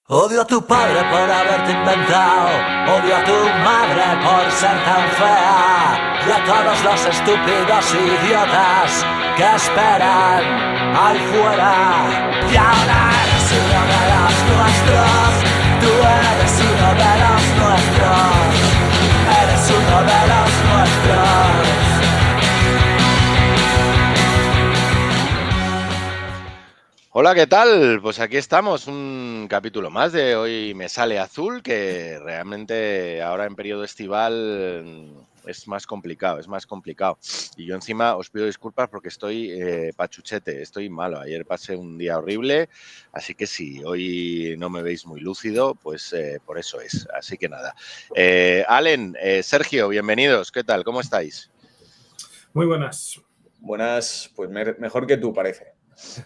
Odio a tu padre por haberte inventado, odio a tu madre por ser tan fea, y a todos los estúpidos idiotas que esperan ahí fuera. Y ahora eres uno de los nuestros, tú eres uno de los nuestros, eres uno de los nuestros. Hola, ¿qué tal? Pues aquí estamos, un capítulo más de Hoy Me Sale Azul, que realmente ahora en periodo estival es más complicado, Y yo encima os pido disculpas porque estoy pachuchete, estoy malo. Ayer pasé un día horrible, así que si hoy no me veis muy lúcido, pues por eso es. Así que nada. Allen, Sergio, bienvenidos. ¿Qué tal? ¿Cómo estáis? Muy buenas. Buenas, pues mejor que tú, parece.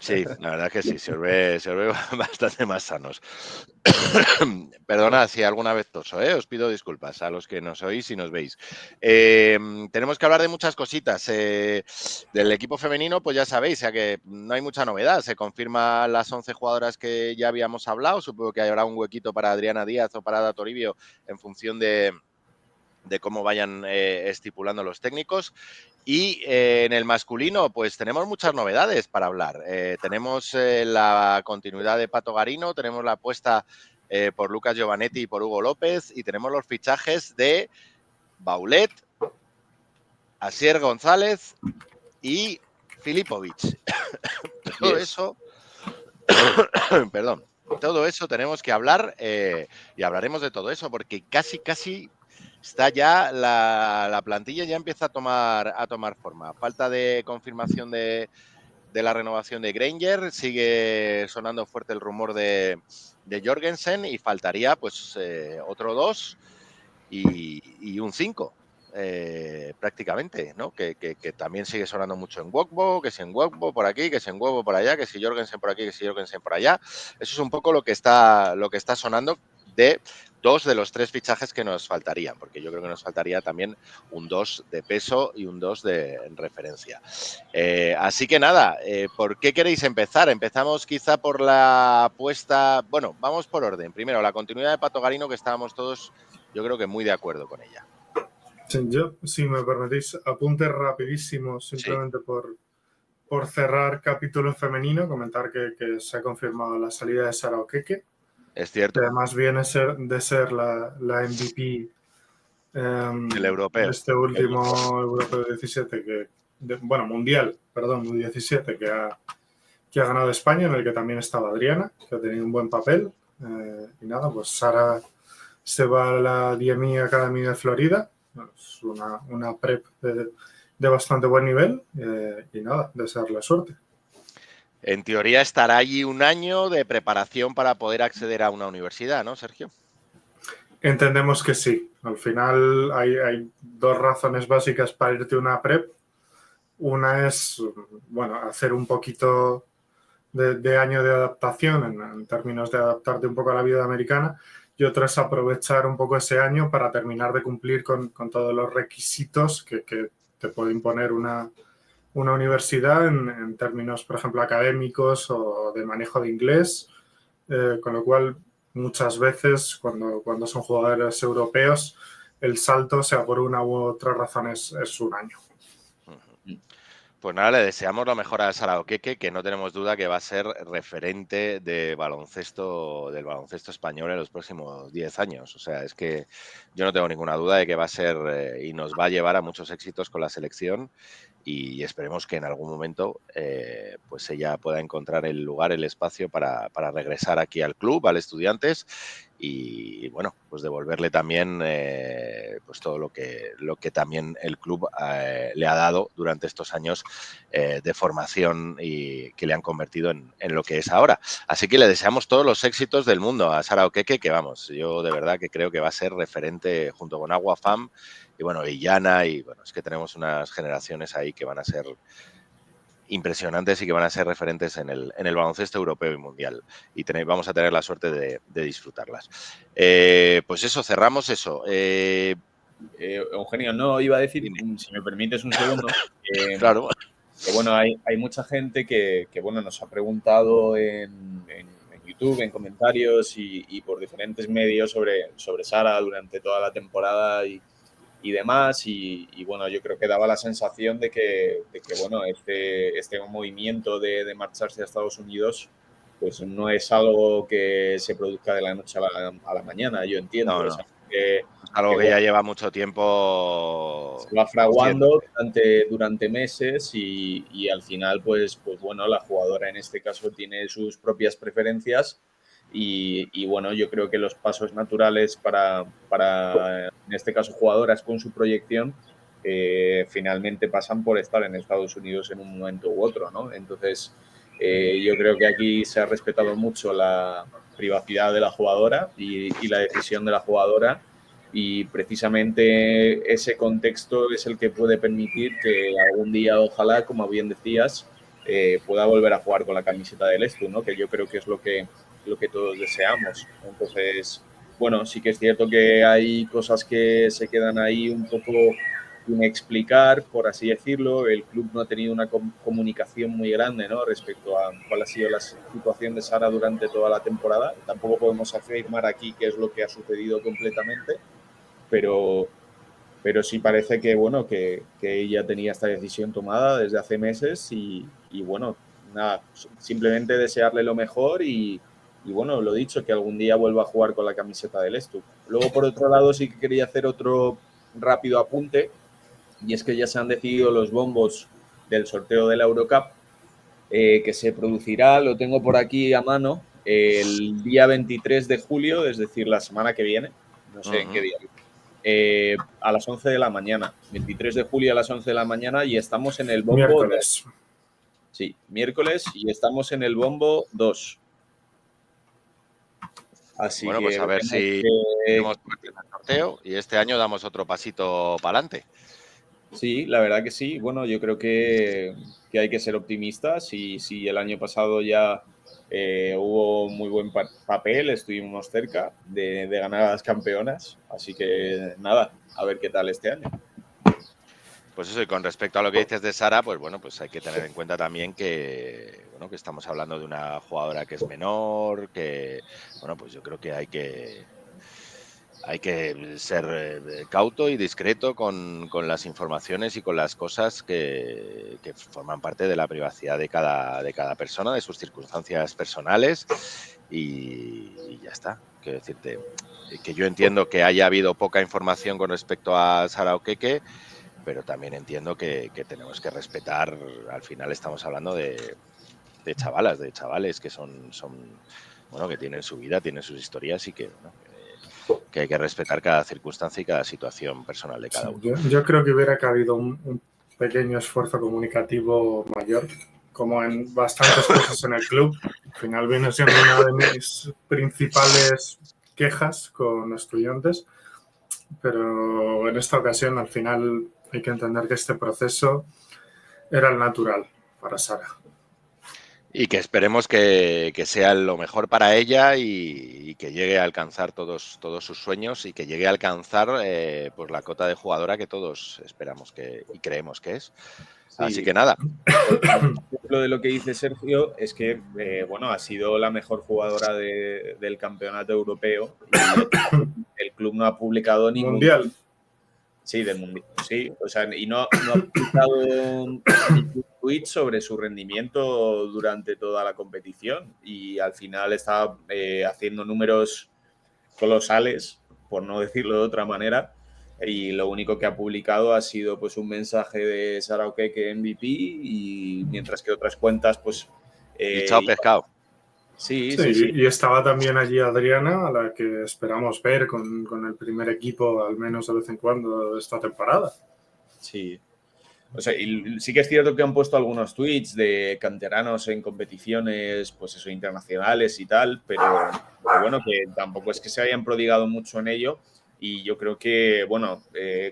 Sí, la verdad que sí, se os ve bastante más sanos. Perdonad si alguna vez toso, os pido disculpas a los que nos oís y nos veis. Tenemos que hablar de muchas cositas. Del equipo femenino, pues ya sabéis, ya que no hay mucha novedad. Se confirman las 11 jugadoras que ya habíamos hablado. Supongo que habrá un huequito para Adriana Díaz o para Ada Toribio en función de cómo vayan estipulando los técnicos. Y en el masculino, pues tenemos muchas novedades para hablar. Tenemos la continuidad de Pato Garino, tenemos la apuesta por Lucas Giovanetti y por Hugo López, y tenemos los fichajes de Baulet, Asier González y Filipovic. Todo eso, perdón, todo eso tenemos que hablar y hablaremos de todo eso porque casi está ya la plantilla ya empieza a tomar forma. Falta de confirmación de la renovación de Granger, sigue sonando fuerte el rumor de Jorgensen y faltaría pues otro 2 y un 5. Prácticamente, ¿no? Que también sigue sonando mucho en Wokbo, que si en Wokbo por aquí, que si en Wokbo por allá, que si Jorgensen por aquí, que si Jorgensen por allá. Eso es un poco lo que está sonando de 2 de los 3 fichajes que nos faltarían, porque yo creo que nos faltaría también un 2 de peso y un 2 de referencia. Así que nada, ¿por qué queréis empezar? Empezamos quizá por la apuesta, bueno, vamos por orden. Primero, la continuidad de Pato Garino, que estábamos todos, yo creo que muy de acuerdo con ella. Yo, si me permitís, apunte rapidísimo, simplemente sí. por cerrar capítulo femenino, comentar que se ha confirmado la salida de Sara Okeke. Es cierto. Que además viene de ser la MVP el europeo. de este último Europeo 17, Mundial, perdón, 17, que ha ganado España, en el que también estaba Adriana, que ha tenido un buen papel. Y nada, pues Sara se va a la DME Academy de Florida. Es una prep de bastante buen nivel y nada, desearle suerte. En teoría estará allí un año de preparación para poder acceder a una universidad, ¿no, Sergio? Entendemos que sí. Al final hay 2 razones básicas para irte a una prep. Una es, hacer un poquito de año de adaptación en términos de adaptarte un poco a la vida americana, y otra es aprovechar un poco ese año para terminar de cumplir con todos los requisitos que te puede imponer una universidad en términos, por ejemplo, académicos o de manejo de inglés, con lo cual muchas veces cuando son jugadores europeos el salto, sea por una u otra razón, es un año. Pues nada, le deseamos lo mejor a Sara Okeke, que no tenemos duda que va a ser referente del baloncesto español en los próximos 10 años. O sea, es que yo no tengo ninguna duda de que va a ser y nos va a llevar a muchos éxitos con la selección, y esperemos que en algún momento pues ella pueda encontrar el lugar, el espacio para regresar aquí al club, al Estudiantes, y bueno, pues devolverle también pues todo lo que también el club le ha dado durante estos años de formación y que le han convertido en lo que es ahora. Así que le deseamos todos los éxitos del mundo a Sara Okeke, que vamos, yo de verdad que creo que va a ser referente junto con Agua Fam y bueno, y Yana, y bueno, es que tenemos unas generaciones ahí que van a ser impresionantes y que van a ser referentes en el baloncesto europeo y mundial, y vamos a tener la suerte de disfrutarlas. Pues eso, cerramos eso. Eugenio, no, iba a decir, si me permites un segundo, claro. Que bueno, hay mucha gente que bueno, nos ha preguntado en YouTube, en comentarios y por diferentes medios sobre Sara durante toda la temporada y demás. Y bueno, yo creo que daba la sensación de que bueno, este movimiento de marcharse a Estados Unidos pues no es algo que se produzca de la noche a la mañana, yo entiendo. No, no. Es algo que, Es algo que bueno, ya lleva mucho tiempo se va fraguando haciéndose. durante meses y al final, pues bueno, la jugadora en este caso tiene sus propias preferencias y bueno, yo creo que los pasos naturales para en este caso, jugadoras con su proyección, finalmente pasan por estar en Estados Unidos en un momento u otro, ¿no? Entonces, yo creo que aquí se ha respetado mucho la privacidad de la jugadora y la decisión de la jugadora y precisamente ese contexto es el que puede permitir que algún día, ojalá, como bien decías, pueda volver a jugar con la camiseta del Estu, ¿no? Que yo creo que es lo que todos deseamos. Entonces, bueno, sí que es cierto que hay cosas que se quedan ahí un poco sin explicar, por así decirlo. El club no ha tenido una comunicación muy grande, ¿no? Respecto a cuál ha sido la situación de Sara durante toda la temporada. Tampoco podemos afirmar aquí qué es lo que ha sucedido completamente, pero sí parece que, bueno, que ella tenía esta decisión tomada desde hace meses y bueno, nada, simplemente desearle lo mejor y bueno, lo dicho, que algún día vuelva a jugar con la camiseta del Estu. Luego, por otro lado, sí que quería hacer otro rápido apunte y es que ya se han decidido los bombos del sorteo de la Eurocup que se producirá, lo tengo por aquí a mano, el día 23 de julio, es decir, la semana que viene, no sé en qué día, a las 11 de la mañana, 23 de julio a las 11 de la mañana y estamos en el bombo Miércoles. 2. Sí, miércoles y estamos en el bombo 2. Así Bueno, que pues a ver si tenemos suerte en el sorteo y este año damos otro pasito para adelante. Sí, la verdad que sí. Bueno, yo creo que hay que ser optimistas y si el año pasado ya hubo muy buen papel, estuvimos cerca de ganar a las campeonas. Así que nada, a ver qué tal este año. Pues eso, y con respecto a lo que dices de Sara, pues bueno, pues hay que tener en cuenta también que, bueno, que estamos hablando de una jugadora que es menor, que, bueno, pues yo creo que hay que ser cauto y discreto con las informaciones y con las cosas que forman parte de la privacidad de cada persona, de sus circunstancias personales y ya está. Quiero decirte que yo entiendo que haya habido poca información con respecto a Sara Okeke, pero también entiendo que tenemos que respetar, al final estamos hablando de chavalas, de chavales que son bueno, que tienen su vida, tienen sus historias y que, bueno, que hay que respetar cada circunstancia y cada situación personal de cada uno. Yo creo que hubiera cabido un pequeño esfuerzo comunicativo mayor, como en bastantes cosas en el club. Al final viene siendo una de mis principales quejas con estudiantes, pero en esta ocasión al final hay que entender que este proceso era el natural para Sara. Y que esperemos que sea lo mejor para ella y que llegue a alcanzar todos sus sueños y que llegue a alcanzar pues la cota de jugadora que todos esperamos y creemos que es. Sí. Así que nada. Lo de lo que dice Sergio es que bueno, ha sido la mejor jugadora del campeonato europeo y el club no ha publicado ningún Mundial. Sí, del mundial. Sí, o sea, y no ha publicado ningún tweet sobre su rendimiento durante toda la competición y al final está haciendo números colosales, por no decirlo de otra manera, y lo único que ha publicado ha sido pues un mensaje de Sara Okeke MVP y mientras que otras cuentas pues y chao pescado. Sí. Y estaba también allí Adriana, a la que esperamos ver con el primer equipo, al menos de vez en cuando, esta temporada. Sí. O sea, y sí que es cierto que han puesto algunos tweets de canteranos en competiciones, pues eso, internacionales y tal, pero bueno, que tampoco es que se hayan prodigado mucho en ello. Y yo creo que, bueno,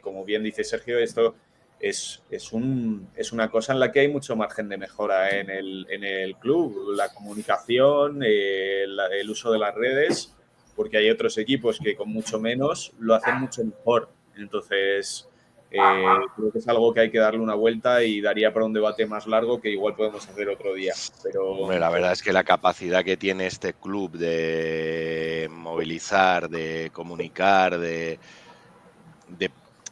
como bien dice Sergio, esto es una cosa en la que hay mucho margen de mejora en el club. La comunicación, el uso de las redes, porque hay otros equipos que con mucho menos lo hacen mucho mejor. Entonces, Creo que es algo que hay que darle una vuelta y daría para un debate más largo que igual podemos hacer otro día. Pero Hombre, la verdad es que la capacidad que tiene este club de movilizar, de comunicar, de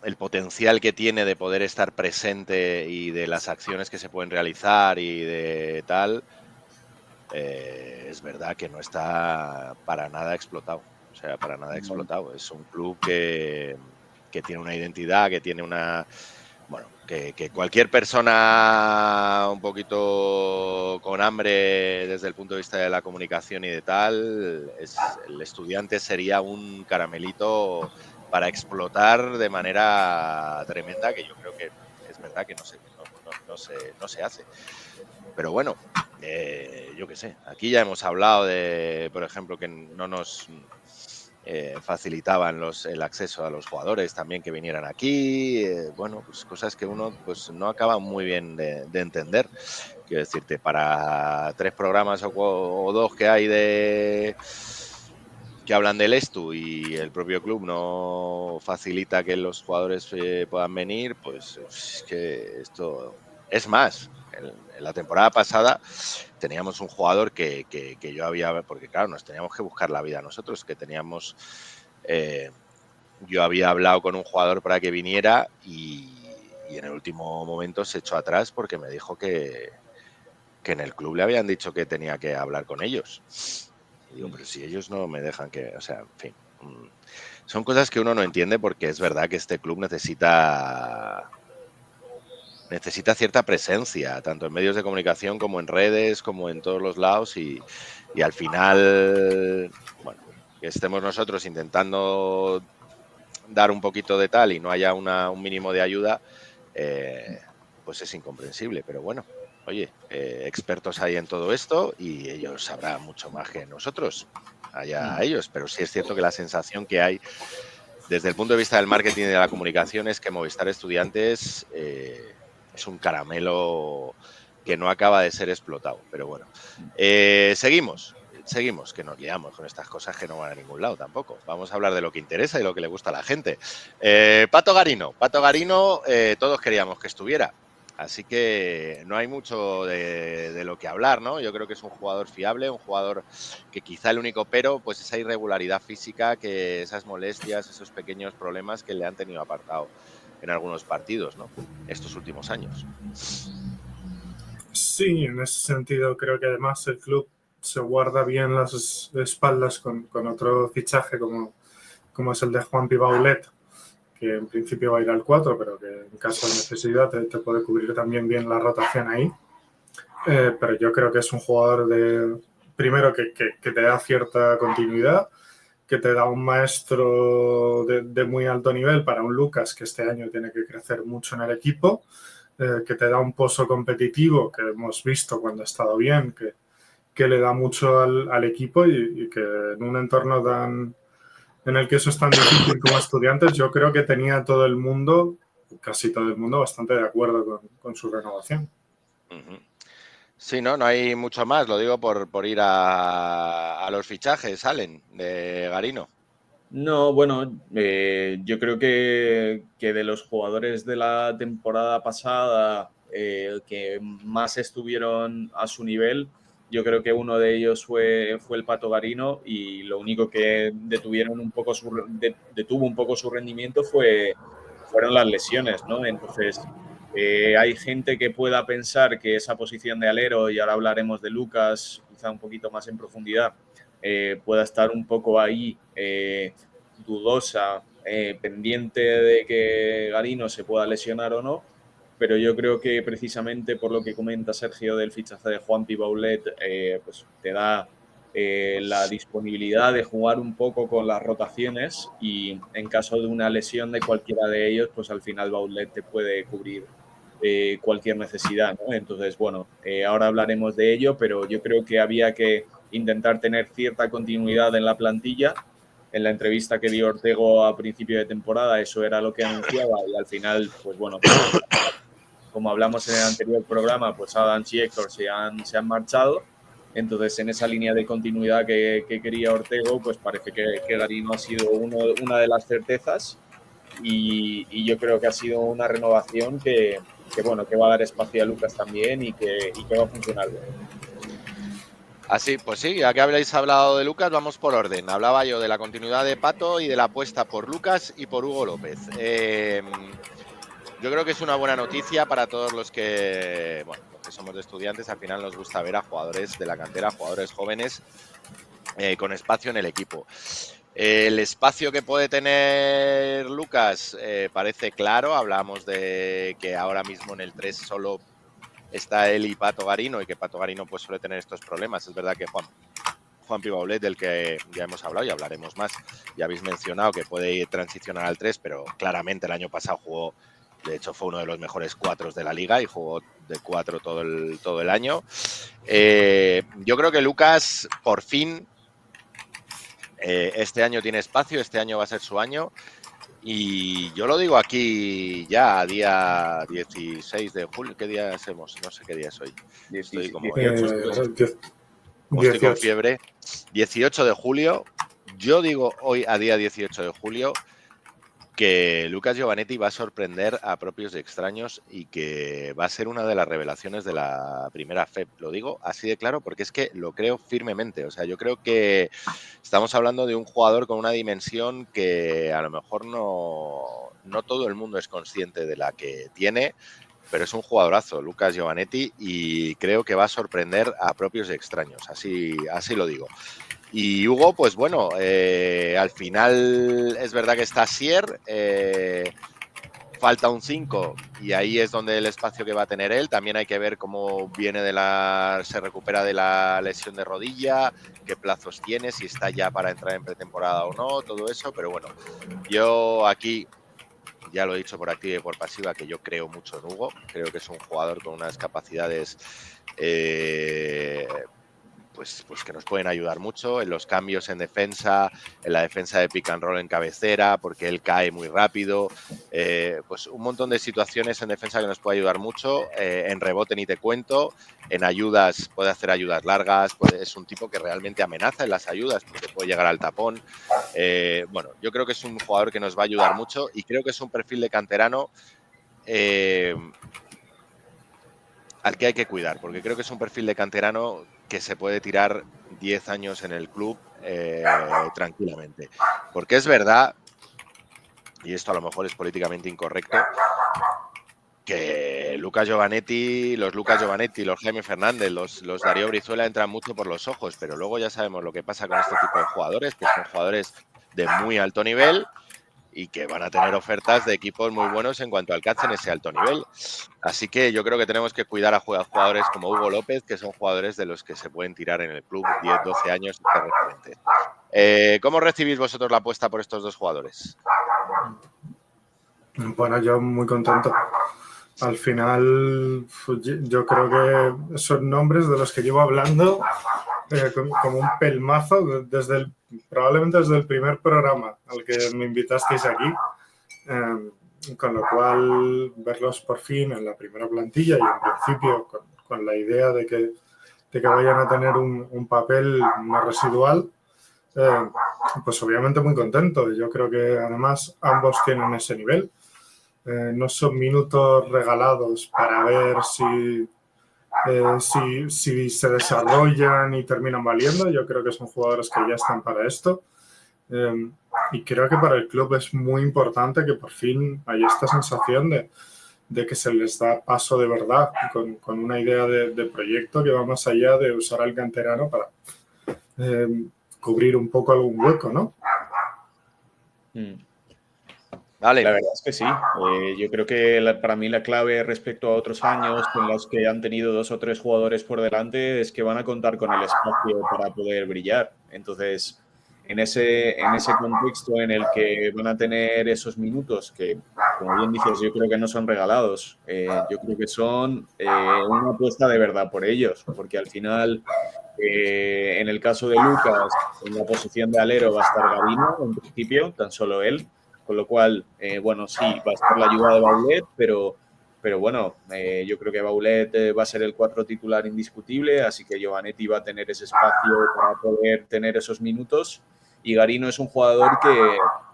el potencial que tiene de poder estar presente y de las acciones que se pueden realizar y de tal, es verdad que no está para nada explotado. O sea, para nada explotado. Es un club que tiene una identidad, que tiene una... Bueno, que cualquier persona un poquito con hambre desde el punto de vista de la comunicación y de tal, el Estudiantes sería un caramelito para explotar de manera tremenda, que yo creo que es verdad que no se hace. Pero bueno, yo qué sé, aquí ya hemos hablado de, por ejemplo, que no nos facilitaban el acceso a los jugadores también que vinieran aquí, bueno, pues cosas que uno pues no acaba muy bien de entender. Quiero decirte, para 3 programas o 2 que hay que hablan del Estu y el propio club no facilita que los jugadores puedan venir, pues es que esto es más. En la temporada pasada teníamos un jugador que yo había, porque claro, nos teníamos que buscar la vida nosotros, que teníamos, yo había hablado con un jugador para que viniera y en el último momento se echó atrás porque me dijo que en el club le habían dicho que tenía que hablar con ellos. Y digo, pero si ellos no me dejan que, o sea, en fin, son cosas que uno no entiende porque es verdad que este club necesita cierta presencia, tanto en medios de comunicación como en redes, como en todos los lados y al final, bueno, que estemos nosotros intentando dar un poquito de tal y no haya un mínimo de ayuda, pues es incomprensible, pero bueno, oye, expertos hay en todo esto y ellos sabrán mucho más que nosotros, allá ellos, pero sí es cierto que la sensación que hay desde el punto de vista del marketing y de la comunicación es que Movistar Estudiantes es un caramelo que no acaba de ser explotado, pero bueno. Seguimos, que nos liamos con estas cosas que no van a ningún lado tampoco. Vamos a hablar de lo que interesa y lo que le gusta a la gente. Pato Garino, todos queríamos que estuviera, así que no hay mucho de lo que hablar, ¿no? Yo creo que es un jugador fiable, un jugador que quizá el único pero, pues esa irregularidad física, que esas molestias, esos pequeños problemas que le han tenido apartado en algunos partidos, ¿no? Estos últimos años. Sí, en ese sentido creo que además el club se guarda bien las espaldas con otro fichaje como es el de Juanpi Baulet, que en principio va a ir al 4, pero que en caso de necesidad te puede cubrir también bien la rotación ahí. Pero yo creo que es un jugador primero que te da cierta continuidad, que te da un maestro de muy alto nivel para un Lucas que este año tiene que crecer mucho en el equipo, que te da un pozo competitivo que hemos visto cuando ha estado bien, que le da mucho al equipo y que en un entorno en el que eso es tan difícil como Estudiantes, yo creo que tenía todo el mundo, casi todo el mundo, bastante de acuerdo con su renovación. Sí, no hay mucho más, lo digo por ir a los fichajes, Allen, de Garino. No, bueno, yo creo que de los jugadores de la temporada pasada que más estuvieron a su nivel, yo creo que uno de ellos fue el Pato Garino y lo único que detuvo un poco su rendimiento fueron las lesiones, ¿no? Entonces, hay gente que pueda pensar que esa posición de alero, y ahora hablaremos de Lucas quizá un poquito más en profundidad, pueda estar un poco ahí dudosa, pendiente de que Garino se pueda lesionar o no, pero yo creo que precisamente por lo que comenta Sergio del fichaje de Juanpi Baulet, pues te da la disponibilidad de jugar un poco con las rotaciones y en caso de una lesión de cualquiera de ellos, pues al final Baulet te puede cubrir cualquier necesidad, ¿no? Entonces, bueno, ahora hablaremos de ello, pero yo creo que había que intentar tener cierta continuidad en la plantilla. En la entrevista que dio Ortego a principio de temporada, eso era lo que anunciaba y al final, pues bueno, como hablamos en el anterior programa, pues Adams y Héctor se han marchado. Entonces, en esa línea de continuidad que quería Ortego, pues parece que Garino ha sido una de las certezas. y yo creo que ha sido una renovación que va a dar espacio a Lucas también y que va a funcionar bien. Así, pues sí, ya que habéis hablado de Lucas, vamos por orden. Hablaba yo de la continuidad de Pato y de la apuesta por Lucas y por Hugo López. Yo creo que es una buena noticia para todos los que somos de estudiantes. Al final nos gusta ver a jugadores de la cantera, jugadores jóvenes con espacio en el equipo. El espacio que puede tener Lucas parece claro. Hablamos de que ahora mismo en el 3 solo está él y Pato Garino, y que Pato Garino pues suele tener estos problemas. Es verdad que Juan Pibaulet, del que ya hemos hablado y hablaremos más, ya habéis mencionado que puede transicionar al 3, pero claramente el año pasado jugó, de hecho fue uno de los mejores 4 de la liga y jugó de 4 todo el año. Yo creo que Lucas por fin este año tiene espacio, este año va a ser su año. Y yo lo digo aquí ya, a día 16 de julio. ¿Qué día hacemos? No sé qué día es hoy. Estoy como estoy con fiebre. 18 de julio. Yo digo hoy, a día 18 de julio, que Lucas Giovanetti va a sorprender a propios y extraños y que va a ser una de las revelaciones de la primera FEP. Lo digo así de claro porque es que lo creo firmemente. O sea, yo creo que estamos hablando de un jugador con una dimensión que a lo mejor no todo el mundo es consciente de la que tiene, pero es un jugadorazo, Lucas Giovanetti, y creo que va a sorprender a propios y extraños. Así lo digo. Y Hugo, pues bueno, al final es verdad que está Sier, falta un 5 y ahí es donde el espacio que va a tener él. También hay que ver cómo se recupera de la lesión de rodilla, qué plazos tiene, si está ya para entrar en pretemporada o no, todo eso. Pero bueno, yo aquí ya lo he dicho por activa y por pasiva que yo creo mucho en Hugo. Creo que es un jugador con unas capacidades pues que nos pueden ayudar mucho en los cambios en defensa, en la defensa de pick and roll en cabecera, porque él cae muy rápido, pues un montón de situaciones en defensa que nos puede ayudar mucho, en rebote ni te cuento, en ayudas puede hacer ayudas largas, es un tipo que realmente amenaza en las ayudas porque puede llegar al tapón. Bueno, yo creo que es un jugador que nos va a ayudar mucho y creo que es un perfil de canterano al que hay que cuidar, porque creo que es un perfil de canterano que se puede tirar 10 años en el club tranquilamente. Porque es verdad, y esto a lo mejor es políticamente incorrecto, que los Lucas Giovanetti, los Jaime Fernández, los Darío Brizuela entran mucho por los ojos, pero luego ya sabemos lo que pasa con este tipo de jugadores, que son jugadores de muy alto nivel y que van a tener ofertas de equipos muy buenos en cuanto alcancen ese alto nivel. Así que yo creo que tenemos que cuidar a jugadores como Hugo López, que son jugadores de los que se pueden tirar en el club 10, 12 años y ser referentes. ¿Cómo recibís vosotros la apuesta por estos dos jugadores? Bueno, yo muy contento. Al final, yo creo que son nombres de los que llevo hablando como un pelmazo probablemente desde el primer programa al que me invitasteis aquí, con lo cual verlos por fin en la primera plantilla y en principio con la idea de que vayan a tener un papel no residual, pues obviamente muy contento. Yo creo que además ambos tienen ese nivel. No son minutos regalados para ver si se desarrollan y terminan valiendo. Yo creo que son jugadores que ya están para esto. Y creo que para el club es muy importante que por fin haya esta sensación de que se les da paso de verdad, con una idea de proyecto que va más allá de usar al canterano para cubrir un poco algún hueco, ¿no? Vale. La verdad es que sí. Yo creo que para mí la clave respecto a otros años en los que han tenido 2 o 3 jugadores por delante es que van a contar con el espacio para poder brillar. Entonces, en ese contexto en el que van a tener esos minutos que, como bien dices, yo creo que no son regalados. Yo creo que son una apuesta de verdad por ellos, porque al final, en el caso de Lucas, en la posición de alero va a estar Garino, en principio, tan solo él. Con lo cual, bueno, sí, va a estar la ayuda de Baulet, pero bueno, yo creo que Baulet va a ser el 4 titular indiscutible, así que Giovanetti va a tener ese espacio para poder tener esos minutos. Y Garino es un jugador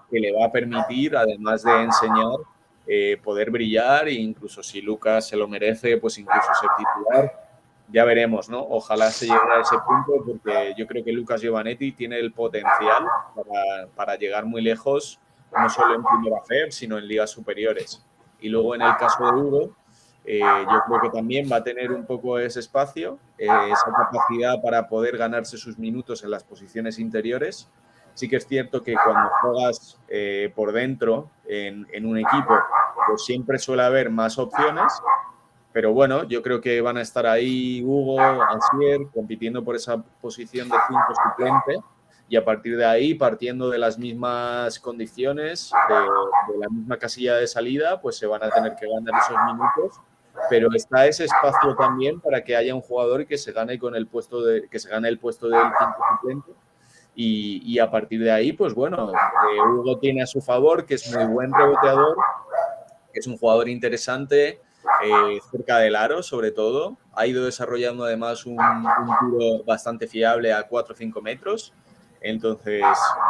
que que le va a permitir, además de enseñar, poder brillar e incluso si Lucas se lo merece, pues incluso ser titular. Ya veremos, ¿no? Ojalá se llegue a ese punto porque yo creo que Lucas Giovanetti tiene el potencial para llegar muy lejos, no solo en Primera FEB, sino en ligas superiores. Y luego en el caso de Hugo, yo creo que también va a tener un poco ese espacio, esa capacidad para poder ganarse sus minutos en las posiciones interiores. Sí que es cierto que cuando juegas por dentro en un equipo, pues siempre suele haber más opciones, pero bueno, yo creo que van a estar ahí Hugo, Asier, compitiendo por esa posición de 5 suplente y a partir de ahí, partiendo de las mismas condiciones, de la misma casilla de salida, pues se van a tener que ganar esos minutos, pero está ese espacio también para que haya un jugador que se gane el puesto del 5 suplente y a partir de ahí, pues bueno, Hugo tiene a su favor que es muy buen reboteador, que es un jugador interesante, cerca del aro sobre todo. Ha ido desarrollando además un tiro bastante fiable a 4 o 5 metros. Entonces,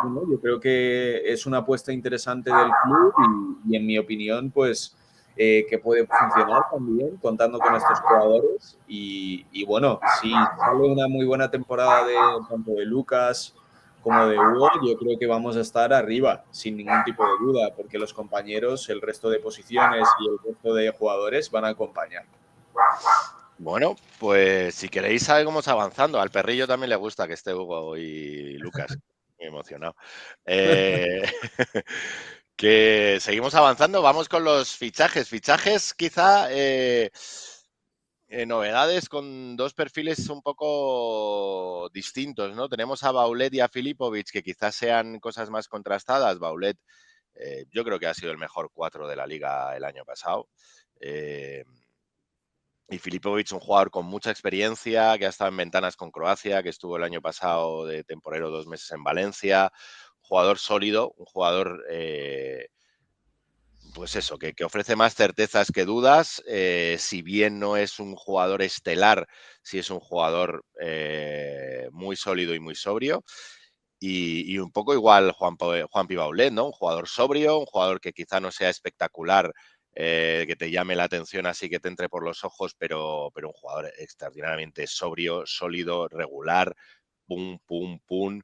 bueno, yo creo que es una apuesta interesante del club y en mi opinión, pues que puede funcionar también contando con estos jugadores. Y bueno, si sale una muy buena temporada tanto de Lucas como de Hugo, yo creo que vamos a estar arriba, sin ningún tipo de duda, porque los compañeros, el resto de posiciones y el resto de jugadores van a acompañar. Bueno, pues si queréis saber cómo está avanzando, al perrillo también le gusta que esté Hugo y Lucas. Muy emocionado. Que seguimos avanzando, vamos con los fichajes. Fichajes quizá novedades con dos perfiles un poco distintos, ¿no? Tenemos a Baulet y a Filipovic, que quizás sean cosas más contrastadas. Baulet, yo creo que ha sido el mejor 4 de la liga el año pasado. Y Filipovic, un jugador con mucha experiencia, que ha estado en ventanas con Croacia, que estuvo el año pasado de temporero 2 meses en Valencia. Jugador sólido, un jugador... pues eso, que ofrece más certezas que dudas, si bien no es un jugador estelar, sí es un jugador muy sólido y muy sobrio. Y un poco igual Juanpi Baulet, ¿no? Un jugador sobrio, un jugador que quizá no sea espectacular, que te llame la atención así que te entre por los ojos, pero un jugador extraordinariamente sobrio, sólido, regular, pum, pum, pum,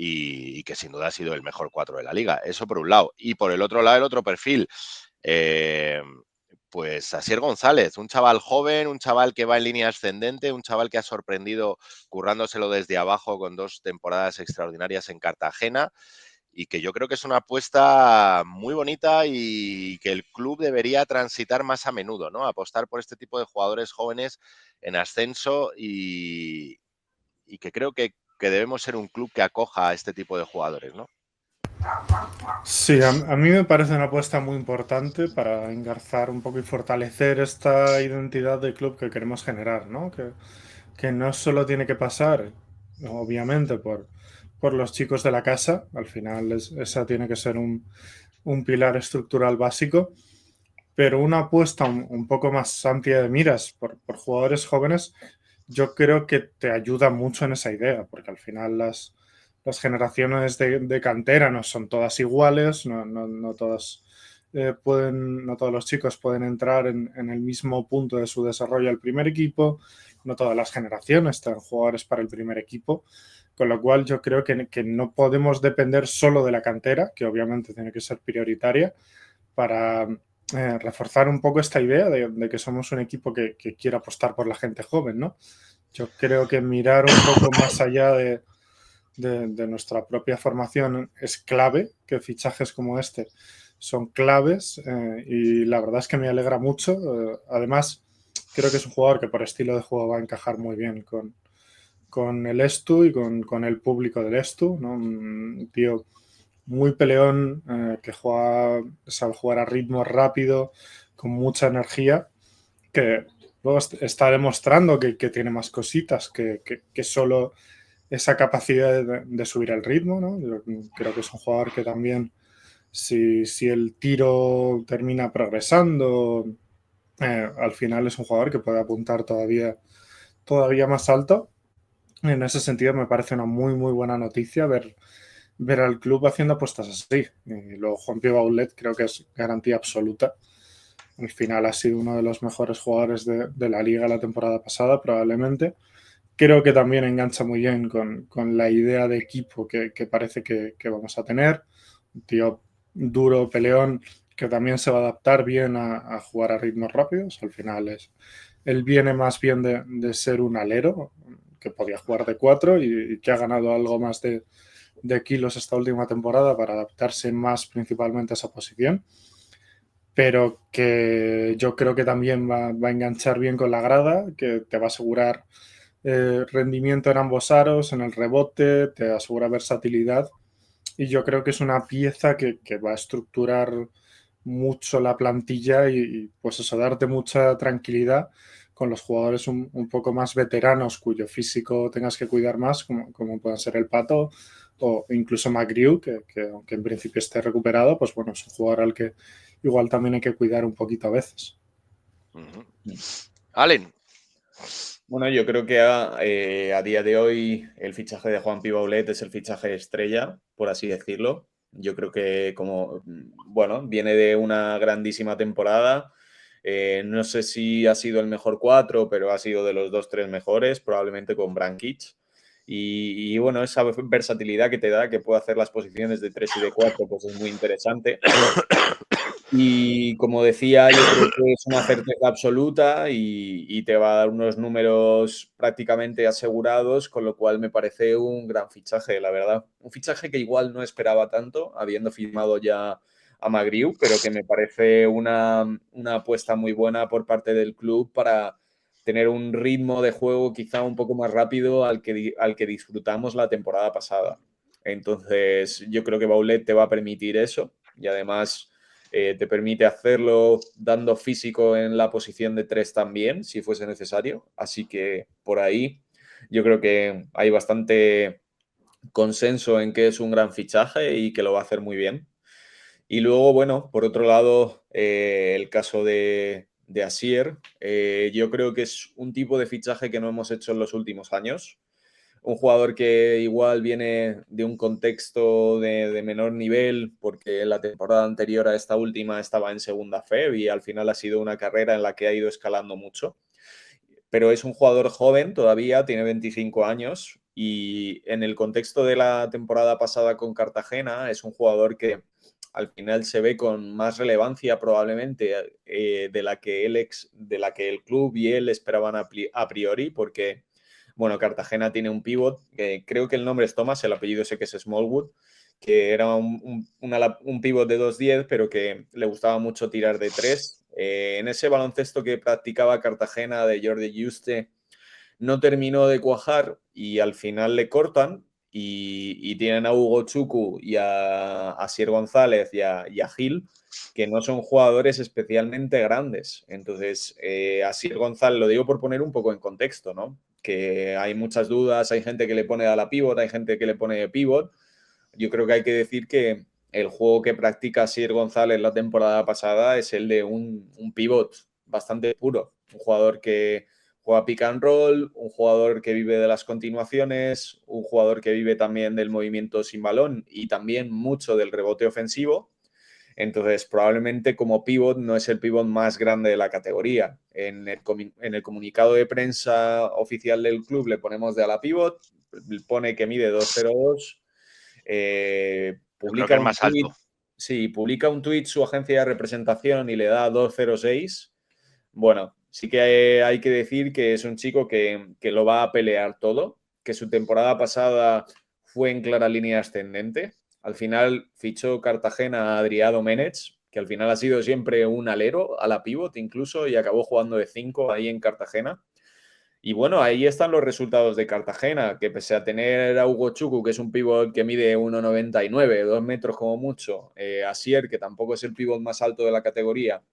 y que sin duda ha sido el mejor 4 de la liga. Eso por un lado. Y por el otro lado, el otro perfil, pues Asier González, un chaval joven, un chaval que va en línea ascendente, un chaval que ha sorprendido currándoselo desde abajo con 2 temporadas extraordinarias en Cartagena y que yo creo que es una apuesta muy bonita y que el club debería transitar más a menudo, ¿no? Apostar por este tipo de jugadores jóvenes en ascenso y que creo que debemos ser un club que acoja a este tipo de jugadores, ¿no? Sí, a mí me parece una apuesta muy importante para engarzar un poco y fortalecer esta identidad de club que queremos generar, ¿no? Que no solo tiene que pasar, obviamente, por los chicos de la casa, al final esa tiene que ser un pilar estructural básico, pero una apuesta un poco más amplia de miras por jugadores jóvenes, yo creo que te ayuda mucho en esa idea, porque al final las generaciones de cantera no son todas iguales, no todas no todos los chicos pueden entrar en el mismo punto de su desarrollo al primer equipo, no todas las generaciones tienen jugadores para el primer equipo, con lo cual yo creo que no podemos depender solo de la cantera, que obviamente tiene que ser prioritaria, para reforzar un poco esta idea de que somos un equipo que quiere apostar por la gente joven, ¿no? Yo creo que mirar un poco más allá de nuestra propia formación es clave, que fichajes como este son claves y la verdad es que me alegra mucho. Además, creo que es un jugador que por estilo de juego va a encajar muy bien con el Estu y con el público del Estu, ¿no? Un tío muy peleón, que sabe jugar a ritmo rápido, con mucha energía, que luego está demostrando que tiene más cositas que solo esa capacidad de subir el ritmo, ¿no? Yo creo que es un jugador que también, si el tiro termina progresando, al final es un jugador que puede apuntar todavía más alto. En ese sentido me parece una muy, muy buena noticia ver ver al club haciendo apuestas así. Y luego Juan Pío Baulet creo que es garantía absoluta. Al final ha sido uno de los mejores jugadores de la liga la temporada pasada, probablemente. Creo que también engancha muy bien con la idea de equipo que parece que vamos a tener. Un tío duro, peleón, que también se va a adaptar bien a jugar a ritmos rápidos. Al final él viene más bien de ser un alero, que podía jugar de 4 y que ha ganado algo más de kilos esta última temporada para adaptarse más principalmente a esa posición, pero que yo creo que también va a enganchar bien con la grada, que te va a asegurar rendimiento en ambos aros, en el rebote, te asegura versatilidad, y yo creo que es una pieza que va a estructurar mucho la plantilla y pues eso, darte mucha tranquilidad con los jugadores un poco más veteranos cuyo físico tengas que cuidar más, como puedan ser el Pato o incluso McGrew, que aunque en principio esté recuperado, pues bueno, es un jugador al que igual también hay que cuidar un poquito a veces. Allen. Bueno, yo creo que a día de hoy el fichaje de Juan Pío Baulet es el fichaje estrella, por así decirlo. Yo creo que viene de una grandísima temporada. No sé si ha sido el mejor 4, pero ha sido de los 2-3 mejores, probablemente con Brankic. Y bueno, esa versatilidad que te da, que puede hacer las posiciones de 3 y de 4, pues es muy interesante. Y como decía, yo creo que es una certeza absoluta y te va a dar unos números prácticamente asegurados, con lo cual me parece un gran fichaje, la verdad. Un fichaje que igual no esperaba tanto, habiendo firmado ya a McGrew, pero que me parece una apuesta muy buena por parte del club para tener un ritmo de juego quizá un poco más rápido al que disfrutamos la temporada pasada. Entonces, yo creo que Baulet te va a permitir eso y además te permite hacerlo dando físico en la posición de 3 también, si fuese necesario. Así que por ahí yo creo que hay bastante consenso en que es un gran fichaje y que lo va a hacer muy bien. Y luego, bueno, por otro lado, el caso de Asier, yo creo que es un tipo de fichaje que no hemos hecho en los últimos años. Un jugador que igual viene de un contexto de menor nivel, porque la temporada anterior a esta última estaba en segunda FEB y al final ha sido una carrera en la que ha ido escalando mucho. Pero es un jugador joven todavía, tiene 25 años y en el contexto de la temporada pasada con Cartagena es un jugador que al final se ve con más relevancia probablemente de la que el club y él esperaban a priori, porque bueno, Cartagena tiene un pívot, que creo que el nombre es Thomas, el apellido sé que es Smallwood, que era un pívot de 2'10", pero que le gustaba mucho tirar de 3. En ese baloncesto que practicaba Cartagena de Jordi Juste, no terminó de cuajar y al final le cortan y tienen a Hugo Chuku y a Asier González y a Gil, que no son jugadores especialmente grandes. Entonces, Asier González, lo digo por poner un poco en contexto, ¿no? Que hay muchas dudas, hay gente que le pone a la pivot, hay gente que le pone de pivot. Yo creo que hay que decir que el juego que practica Asier González la temporada pasada es el de un pivot bastante puro, un jugador que juega pick and roll, un jugador que vive de las continuaciones, un jugador que vive también del movimiento sin balón y también mucho del rebote ofensivo. Entonces, probablemente como pivot no es el pivot más grande de la categoría. En el comunicado de prensa oficial del club le ponemos de ala pivot, pone que mide 2'02". Creo que es más alto. Sí, publica un tuit su agencia de representación y le da 2'06". Bueno, sí que hay que decir que es un chico que lo va a pelear todo, que su temporada pasada fue en clara línea ascendente. Al final fichó Cartagena a Adrià Domènech, que al final ha sido siempre un alero, a la pivot incluso, y acabó jugando de 5 ahí en Cartagena. Y bueno, ahí están los resultados de Cartagena, que pese a tener a Hugo Chuku, que es un pívot que mide 1,99, 2 metros como mucho, Asier, que tampoco es el pívot más alto de la categoría,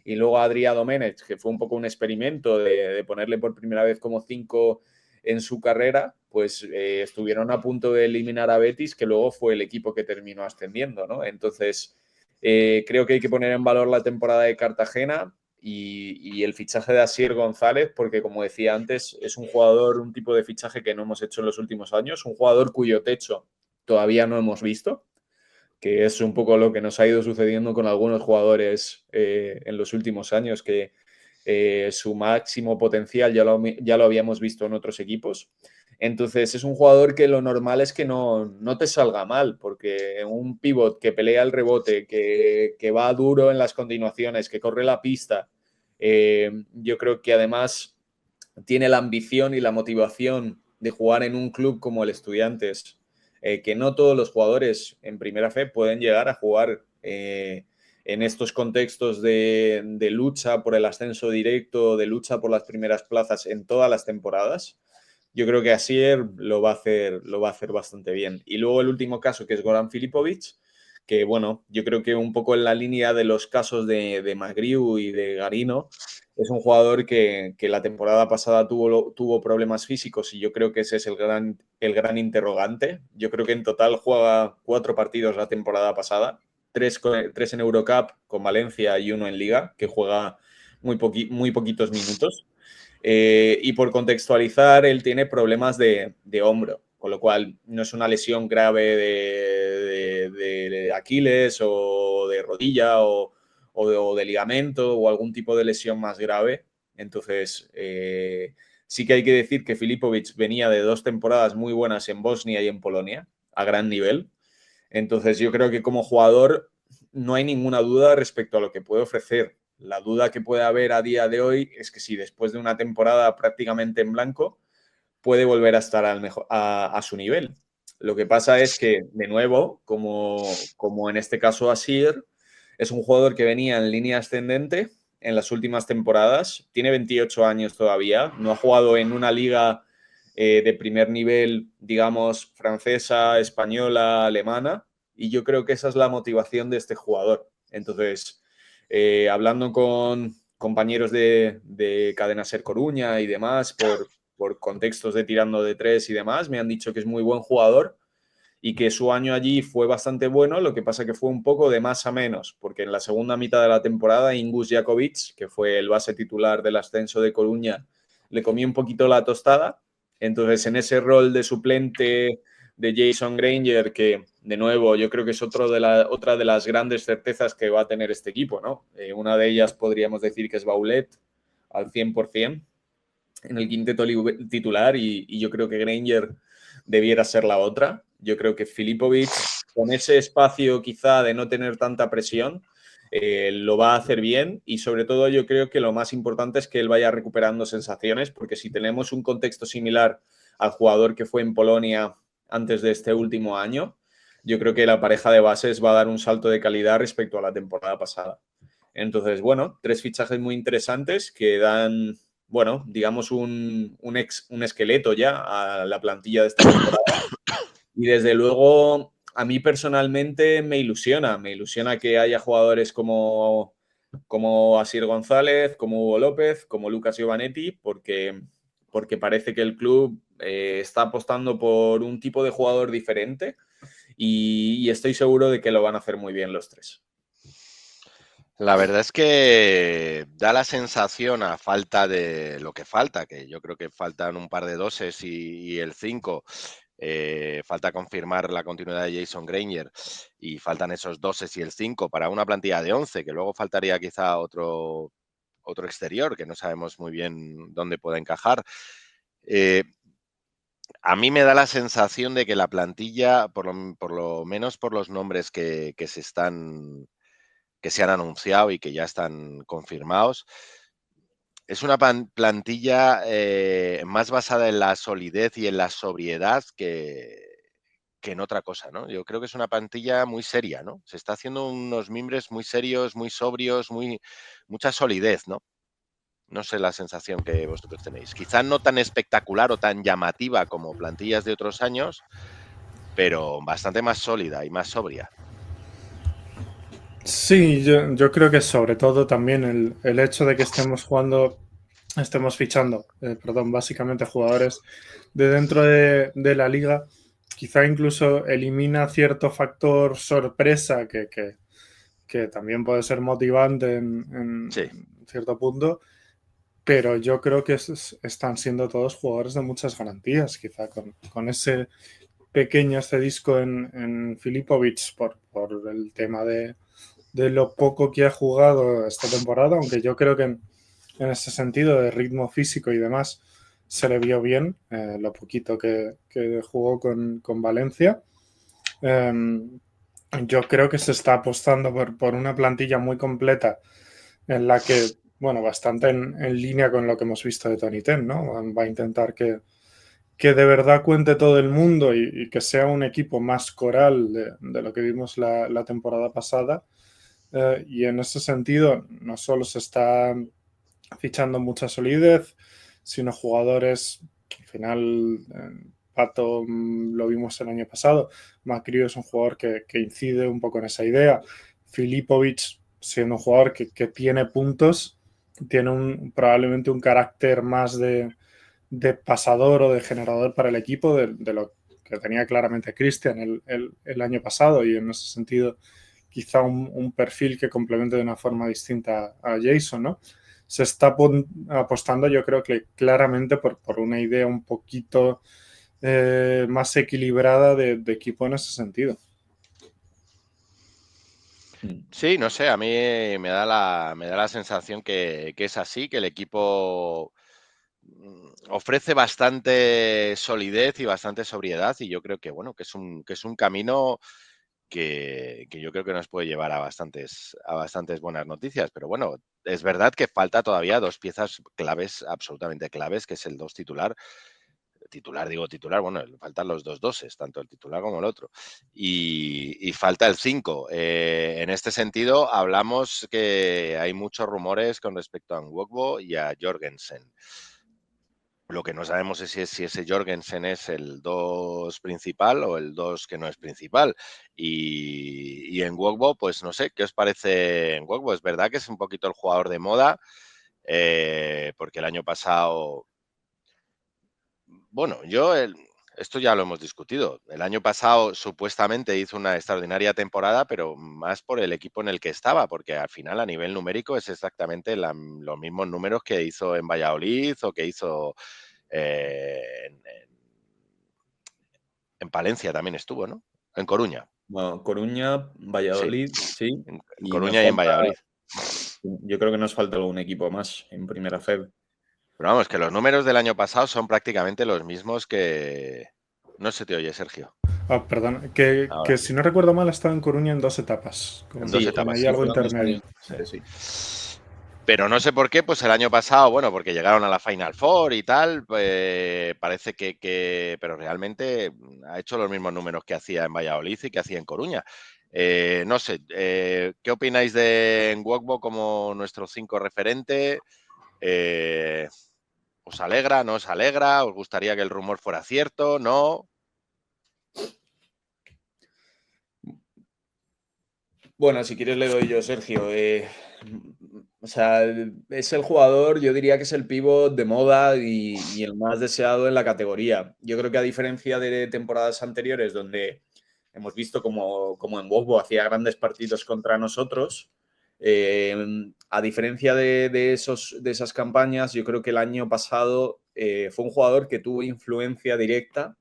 y luego a Adrià Domènech, que fue un poco un experimento de ponerle por primera vez como 5 en su carrera, pues estuvieron a punto de eliminar a Betis, que luego fue el equipo que terminó ascendiendo, ¿no? Entonces, creo que hay que poner en valor la temporada de Cartagena y el fichaje de Asier González, porque como decía antes, es un jugador, un tipo de fichaje que no hemos hecho en los últimos años, un jugador cuyo techo todavía no hemos visto, que es un poco lo que nos ha ido sucediendo con algunos jugadores en los últimos años, que su máximo potencial ya lo habíamos visto en otros equipos. Entonces es un jugador que lo normal es que no te salga mal, porque un pivot que pelea el rebote, que va duro en las continuaciones, que corre la pista, yo creo que además tiene la ambición y la motivación de jugar en un club como el Estudiantes, que no todos los jugadores en primera fe pueden llegar a jugar en estos contextos de lucha por el ascenso directo, de lucha por las primeras plazas en todas las temporadas. Yo creo que Asier lo va a hacer bastante bien. Y luego el último caso, que es Goran Filipovic, que bueno, yo creo que un poco en la línea de los casos de Magriu y de Garino, es un jugador que la temporada pasada tuvo problemas físicos y yo creo que ese es el gran interrogante. Yo creo que en total juega 4 partidos la temporada pasada, 3 en Eurocup con Valencia y 1 en Liga, que juega muy poquitos minutos. Y por contextualizar, él tiene problemas de hombro, con lo cual no es una lesión grave de Aquiles o de rodilla o de ligamento o algún tipo de lesión más grave. Entonces, sí que hay que decir que Filipovic venía de 2 temporadas muy buenas en Bosnia y en Polonia, a gran nivel. Entonces, yo creo que como jugador no hay ninguna duda respecto a lo que puede ofrecer. La duda que puede haber a día de hoy es que si después de una temporada prácticamente en blanco puede volver a estar a su nivel. Lo que pasa es que, de nuevo, como en este caso Asier, es un jugador que venía en línea ascendente en las últimas temporadas, tiene 28 años todavía, no ha jugado en una liga de primer nivel, digamos, francesa, española, alemana, y yo creo que esa es la motivación de este jugador. Entonces, hablando con compañeros de Cadena Ser Coruña y demás, por contextos de tirando de 3 y demás, me han dicho que es muy buen jugador y que su año allí fue bastante bueno, lo que pasa que fue un poco de más a menos, porque en la segunda mitad de la temporada Ingus Jakovic, que fue el base titular del ascenso de Coruña, le comió un poquito la tostada. Entonces, en ese rol de suplente de Jason Granger, que de nuevo yo creo que es otra de las grandes certezas que va a tener este equipo, ¿no? Una de ellas podríamos decir que es Baulet al 100% en el quinteto titular y yo creo que Granger debiera ser la otra. Yo creo que Filipovic, con ese espacio quizá de no tener tanta presión, lo va a hacer bien y sobre todo yo creo que lo más importante es que él vaya recuperando sensaciones, porque si tenemos un contexto similar al jugador que fue en Polonia antes de este último año, yo creo que la pareja de bases va a dar un salto de calidad respecto a la temporada pasada. Entonces, bueno, 3 fichajes muy interesantes que dan, bueno, digamos un esqueleto ya a la plantilla de esta temporada. Y desde luego, a mí personalmente me ilusiona que haya jugadores como Asier González, como Hugo López, como Lucas Giovanetti, porque parece que el club está apostando por un tipo de jugador diferente y estoy seguro de que lo van a hacer muy bien los 3. La verdad es que da la sensación, a falta de lo que falta, que yo creo que faltan un par de doses y el 5, falta confirmar la continuidad de Jason Granger y faltan esos doses y el 5 para una plantilla de 11, que luego faltaría quizá otro exterior, que no sabemos muy bien dónde pueda encajar. A mí me da la sensación de que la plantilla, por lo menos por los nombres que se han anunciado y que ya están confirmados, es una plantilla más basada en la solidez y en la sobriedad que en otra cosa, ¿no? Yo creo que es una plantilla muy seria, ¿no? Se está haciendo unos mimbres muy serios, muy sobrios, mucha solidez, ¿no? No sé la sensación que vosotros tenéis. Quizás no tan espectacular o tan llamativa como plantillas de otros años, pero bastante más sólida y más sobria. Sí, yo creo que sobre todo también el hecho de que estemos fichando, básicamente jugadores de dentro de la liga, quizá incluso elimina cierto factor sorpresa que también puede ser motivante en Sí. cierto punto, pero yo creo que están siendo todos jugadores de muchas garantías, quizá con ese pequeño este disco en Filipovic por el tema de lo poco que ha jugado esta temporada, aunque yo creo que en ese sentido de ritmo físico y demás se le vio bien lo poquito que jugó con Valencia. Yo creo que se está apostando por una plantilla muy completa en la que, bueno, bastante en línea con lo que hemos visto de Tony Ten, ¿no? Va a intentar que de verdad cuente todo el mundo y que sea un equipo más coral de lo que vimos la temporada pasada. Y en ese sentido, no solo se está fichando mucha solidez, sino jugadores, al final, Pato lo vimos el año pasado, Macrio es un jugador que incide un poco en esa idea, Filipovic siendo un jugador que tiene puntos, tiene probablemente un carácter más de pasador o de generador para el equipo de lo que tenía claramente Christian el año pasado, y en ese sentido quizá un perfil que complemente de una forma distinta a Jason, ¿no? Se está apostando, yo creo que claramente por una idea un poquito más equilibrada de equipo en ese sentido. Sí, no sé, a mí me da la sensación que es así, que el equipo ofrece bastante solidez y bastante sobriedad, y yo creo que, bueno, que es un camino que yo creo que nos puede llevar a bastantes buenas noticias. Pero bueno, es verdad que falta todavía dos piezas claves, absolutamente claves, que es el 2 titular. Titular, bueno, faltan los dos doses, tanto el titular como el otro. Y falta el 5. En este sentido, hablamos que hay muchos rumores con respecto a Nwogbo y a Jorgensen. Lo que no sabemos es si ese Jorgensen es el 2 principal o el 2 que no es principal. Y en Nwogbo, pues no sé, ¿qué os parece en Nwogbo? Es verdad que es un poquito el jugador de moda, porque el año pasado... Bueno, esto ya lo hemos discutido. El año pasado supuestamente hizo una extraordinaria temporada, pero más por el equipo en el que estaba, porque al final a nivel numérico es exactamente los mismos números que hizo en Valladolid o que hizo en Palencia también estuvo, ¿no? En Coruña. Bueno, Coruña, Valladolid, sí. En Y Coruña y en Valladolid. yo creo que nos falta algún equipo más en Primera Fed. Pero vamos, que los números del año pasado son prácticamente los mismos que... No se te oye, Sergio. Perdón, que si no recuerdo mal ha estado en Coruña en 2 etapas. En 2 etapas. Hay algo intermedio. Sí. Pero no sé por qué, pues el año pasado, bueno, porque llegaron a la Final Four y tal, parece que pero realmente ha hecho los mismos números que hacía en Valladolid y que hacía en Coruña. No sé, ¿qué opináis de Nwogbo como nuestro 5 referente? ¿Os alegra, no os alegra? ¿Os gustaría que el rumor fuera cierto? ¿No? Bueno, si quieres le doy yo, Sergio. O sea, es el jugador, yo diría que es el pívot de moda y el más deseado en la categoría. Yo creo que a diferencia de temporadas anteriores donde hemos visto como en Nwogbo hacía grandes partidos contra nosotros, a diferencia de esas campañas, yo creo que el año pasado fue un jugador que tuvo influencia directa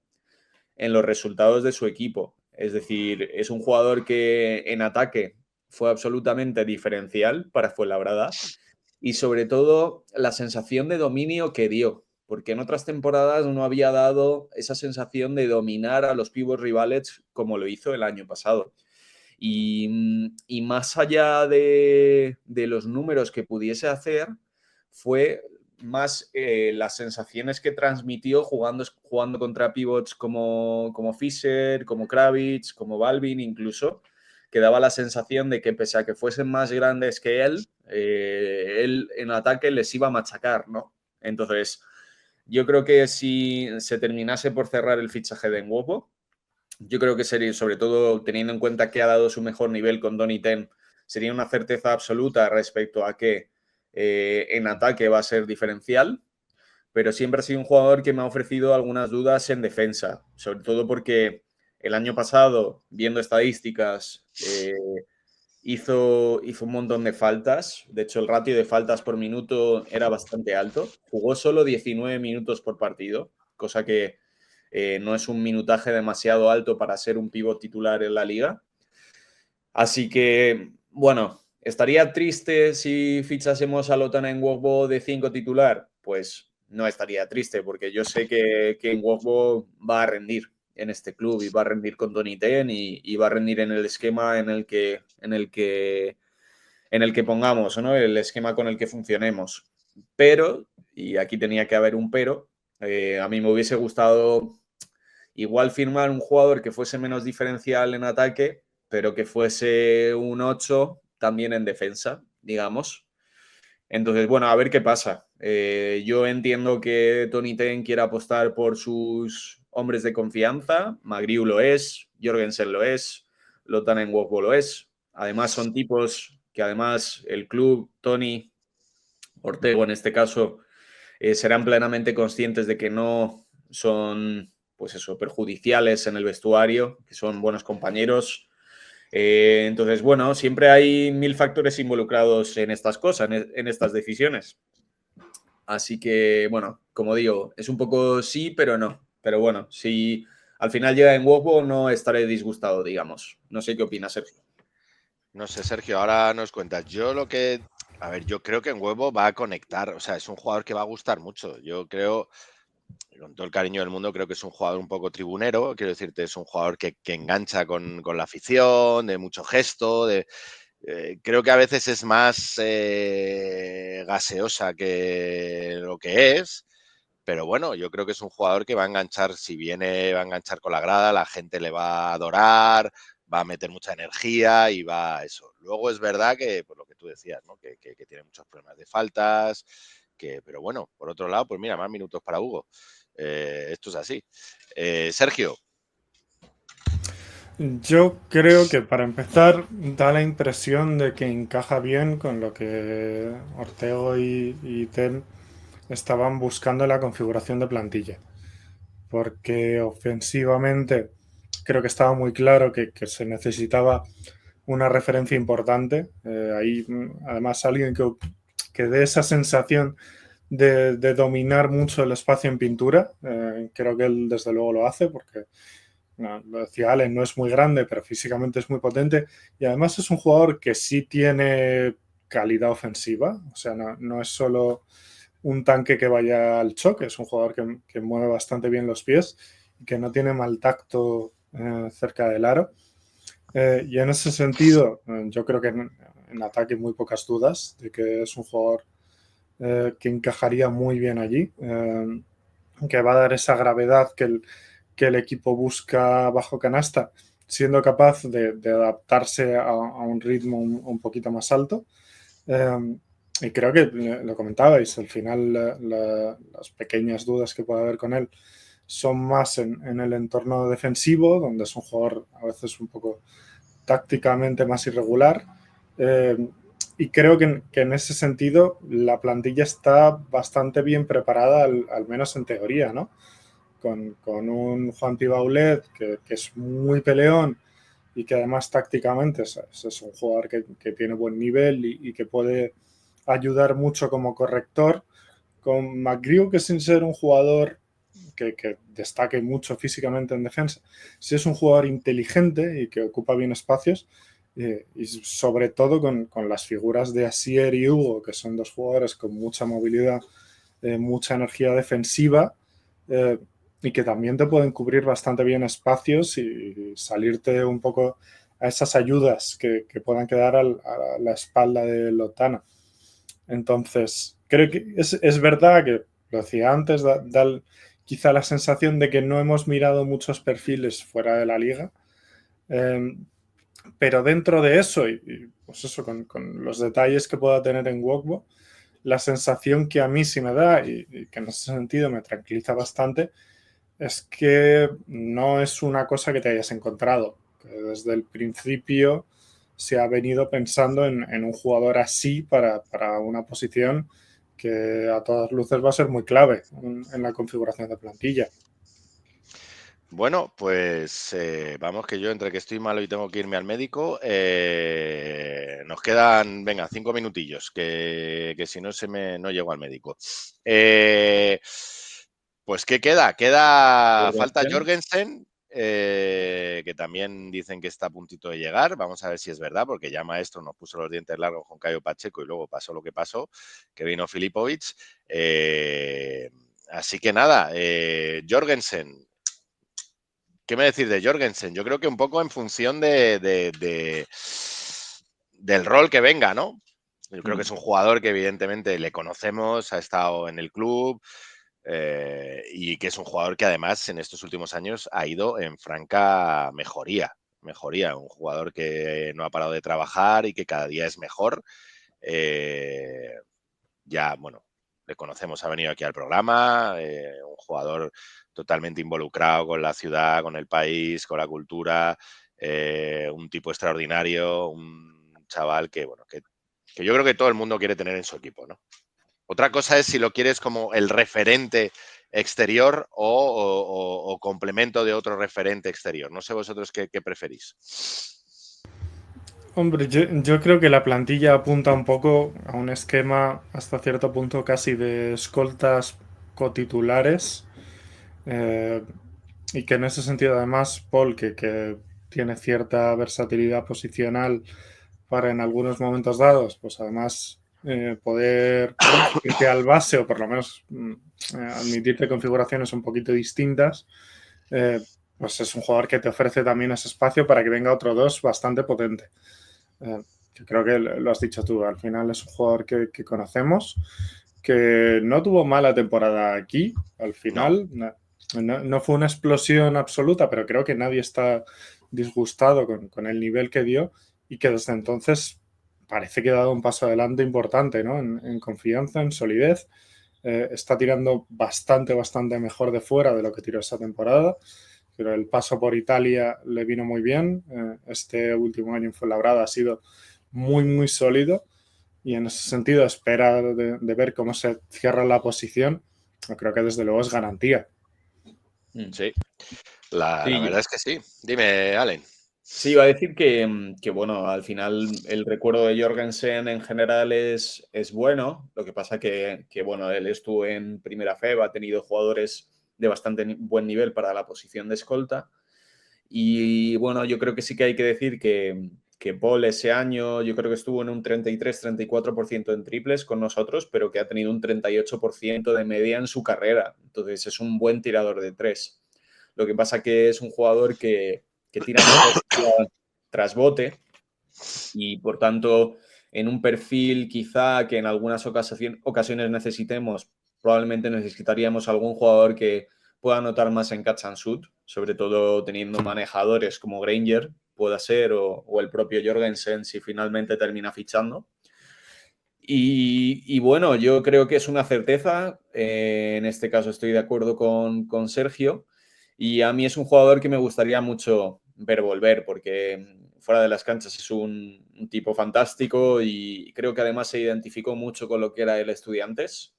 en los resultados de su equipo. Es decir, es un jugador que en ataque fue absolutamente diferencial para Fuenlabrada y sobre todo la sensación de dominio que dio, porque en otras temporadas no había dado esa sensación de dominar a los pivots rivales como lo hizo el año pasado. Y más allá de los números que pudiese hacer, fue más las sensaciones que transmitió jugando contra pivots como Fischer, como Kravitz, como Balvin incluso, que daba la sensación de que pese a que fuesen más grandes que él en ataque les iba a machacar, ¿no? Entonces, yo creo que si se terminase por cerrar el fichaje de Nwogbo, yo creo que sería, sobre todo teniendo en cuenta que ha dado su mejor nivel con Donny Ten, sería una certeza absoluta respecto a que en ataque va a ser diferencial, pero siempre ha sido un jugador que me ha ofrecido algunas dudas en defensa, sobre todo porque el año pasado, viendo estadísticas, hizo un montón de faltas. De hecho, el ratio de faltas por minuto era bastante alto. Jugó solo 19 minutos por partido, cosa que no es un minutaje demasiado alto para ser un pívot titular en la liga. Así que, bueno, ¿estaría triste si fichásemos a Lotana Nwogbo de 5 titular? Pues no estaría triste, porque yo sé que Nwogbo va a rendir en este club y va a rendir con Tony Ten y va a rendir en el esquema en el que pongamos, ¿no? El esquema con el que funcionemos. Pero, y aquí tenía que haber un pero, a mí me hubiese gustado igual firmar un jugador que fuese menos diferencial en ataque, pero que fuese un 8 también en defensa, digamos. Entonces, bueno, a ver qué pasa. Yo entiendo que Tony Ten quiera apostar por sus hombres de confianza. Magriu lo es, Jorgensen lo es, Lothar Nwogbo lo es. Además, son tipos que además el club, Tony, Ortego en este caso, serán plenamente conscientes de que no son, pues eso, perjudiciales en el vestuario, que son buenos compañeros. Entonces, bueno, siempre hay 1000 factores involucrados en estas cosas, en estas decisiones. Así que, bueno, como digo, es un poco sí, pero no. Pero bueno, si al final llega Nwogbo, no estaré disgustado, digamos. No sé qué opinas, Sergio. No sé, Sergio, ahora nos cuentas. Yo creo que Nwogbo va a conectar, o sea, es un jugador que va a gustar mucho. Yo creo, con todo el cariño del mundo, creo que es un jugador un poco tribunero, quiero decirte, es un jugador que engancha con la afición, de mucho gesto, creo que a veces es más gaseosa que lo que es, pero bueno, yo creo que es un jugador que va a enganchar, si viene, va a enganchar con la grada, la gente le va a adorar, va a meter mucha energía y va a eso. Luego es verdad que, por lo que tú decías, ¿no? que tiene muchos problemas de faltas, pero bueno, por otro lado, pues mira, más minutos para Hugo. Esto es así. Sergio. Yo creo que para empezar da la impresión de que encaja bien con lo que Ortego y Ten estaban buscando en la configuración de plantilla. Porque ofensivamente creo que estaba muy claro que se necesitaba una referencia importante. Ahí, además, alguien que dé esa sensación de dominar mucho el espacio en pintura. Creo que él desde luego lo hace porque, no, lo decía Ale, no es muy grande, pero físicamente es muy potente y además es un jugador que sí tiene calidad ofensiva, o sea, no es solo un tanque que vaya al choque, es un jugador que mueve bastante bien los pies y que no tiene mal tacto cerca del aro. Y en ese sentido, yo creo que en ataque muy pocas dudas de que es un jugador que encajaría muy bien allí, que va a dar esa gravedad que el equipo busca bajo canasta, siendo capaz de adaptarse a un ritmo un poquito más alto. Y creo que lo comentabais, al final las pequeñas dudas que puede haber con él son más en el entorno defensivo, donde es un jugador a veces un poco tácticamente más irregular. Y creo que en ese sentido la plantilla está bastante bien preparada, al menos en teoría, ¿no? Con un Juan Pibaulet que es muy peleón y que además tácticamente es un jugador que tiene buen nivel y que puede ayudar mucho como corrector. Con Magriu, que sin ser un jugador que destaque mucho físicamente en defensa, sí es un jugador inteligente y que ocupa bien espacios, y sobre todo con las figuras de Asier y Hugo, que son dos jugadores con mucha movilidad, mucha energía defensiva, y que también te pueden cubrir bastante bien espacios y salirte un poco a esas ayudas que puedan quedar a la espalda de Lotana. Entonces, creo que es verdad que, lo decía antes, da quizá la sensación de que no hemos mirado muchos perfiles fuera de la liga, pero dentro de eso, y pues eso, con los detalles que pueda tener en Nwogbo, la sensación que a mí sí me da, y que en ese sentido me tranquiliza bastante, es que no es una cosa que te hayas encontrado, que desde el principio se ha venido pensando en un jugador así para una posición que a todas luces va a ser muy clave en la configuración de plantilla. Bueno, pues vamos, que yo entre que estoy malo y tengo que irme al médico, nos quedan, venga, 5 minutillos, que si no no llego al médico. Pues ¿qué queda? Falta Jorgensen. Jorgensen, que también dicen que está a puntito de llegar. Vamos a ver si es verdad, porque ya Maestro nos puso los dientes largos con Cayo Pacheco y luego pasó lo que pasó, que vino Filipovic. Así que nada, Jorgensen. ¿Qué me decís de Jorgensen? Yo creo que un poco en función del rol que venga, ¿no? Yo creo que es un jugador que evidentemente le conocemos, ha estado en el club y que es un jugador que además en estos últimos años ha ido en franca mejoría. Un jugador que no ha parado de trabajar y que cada día es mejor. Ya, bueno, le conocemos, ha venido aquí al programa, un jugador totalmente involucrado con la ciudad, con el país, con la cultura, un tipo extraordinario, un chaval que, bueno, que yo creo que todo el mundo quiere tener en su equipo, ¿no? Otra cosa es si lo quieres como el referente exterior o complemento de otro referente exterior. No sé vosotros qué preferís. Hombre, yo creo que la plantilla apunta un poco a un esquema hasta cierto punto casi de escoltas cotitulares. Y que en ese sentido además Paul, que tiene cierta versatilidad posicional para en algunos momentos dados, pues además poder irte al base o por lo menos admitirte configuraciones un poquito distintas, pues es un jugador que te ofrece también ese espacio para que venga otro 2 bastante potente. Yo creo que lo has dicho tú, al final es un jugador que conocemos, que no tuvo mala temporada aquí, al final no fue una explosión absoluta, pero creo que nadie está disgustado con el nivel que dio y que desde entonces parece que ha dado un paso adelante importante, ¿no? En confianza, en solidez. Está tirando bastante mejor de fuera de lo que tiró esa temporada. Pero el paso por Italia le vino muy bien. Este último año en Fuenlabrada ha sido muy sólido y en ese sentido espera de ver cómo se cierra la posición. Creo que desde luego es garantía. Sí, la verdad es que sí. Dime, Allen. Sí, iba a decir que, bueno, al final el recuerdo de Jorgensen en general es bueno. Lo que pasa que, bueno, él estuvo en primera FEB, ha tenido jugadores de bastante buen nivel para la posición de escolta. Y bueno, yo creo que sí que hay que decir que Paul ese año yo creo que estuvo en un 33-34% en triples con nosotros, pero que ha tenido un 38% de media en su carrera. Entonces es un buen tirador de tres. Lo que pasa que es un jugador que tira mejor tras bote y por tanto en un perfil quizá que en algunas ocasiones necesitemos, probablemente necesitaríamos algún jugador que pueda anotar más en catch and shoot, sobre todo teniendo manejadores como Granger, pueda ser, o el propio Jorgensen si finalmente termina fichando. Y bueno, yo creo que es una certeza, en este caso estoy de acuerdo con Sergio, y a mí es un jugador que me gustaría mucho ver volver, porque fuera de las canchas es un tipo fantástico y creo que además se identificó mucho con lo que era el Estudiantes.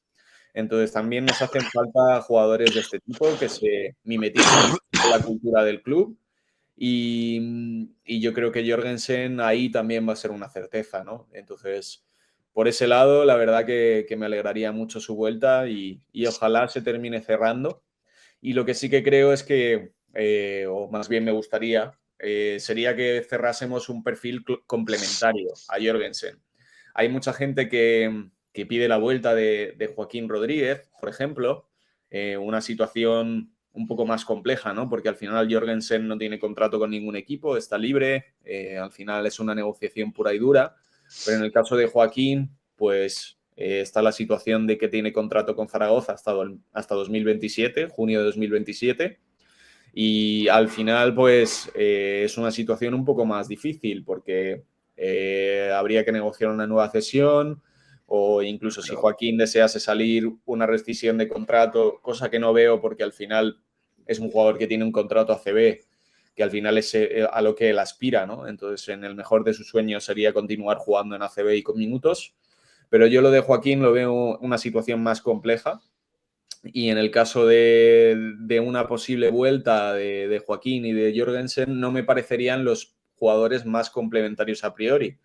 Entonces también nos hacen falta jugadores de este tipo que se mimeticen con la cultura del club y yo creo que Jorgensen ahí también va a ser una certeza, ¿no? Entonces, por ese lado, la verdad que me alegraría mucho su vuelta y ojalá se termine cerrando. Y lo que sí que creo es que, o más bien me gustaría, sería que cerrásemos un perfil complementario a Jorgensen. Hay mucha gente que pide la vuelta de Joaquín Rodríguez, por ejemplo, una situación un poco más compleja, ¿no? Porque al final Jorgensen no tiene contrato con ningún equipo, está libre, al final es una negociación pura y dura, pero en el caso de Joaquín, pues está la situación de que tiene contrato con Zaragoza hasta 2027, junio de 2027, y al final, pues es una situación un poco más difícil porque habría que negociar una nueva cesión o incluso si Joaquín desease salir, una rescisión de contrato, cosa que no veo porque al final es un jugador que tiene un contrato ACB, que al final es a lo que él aspira, ¿no? Entonces, en el mejor de sus sueños sería continuar jugando en ACB y con minutos, pero yo lo de Joaquín lo veo una situación más compleja. Y en el caso de una posible vuelta de Joaquín y de Jorgensen, no me parecerían los jugadores más complementarios a priori.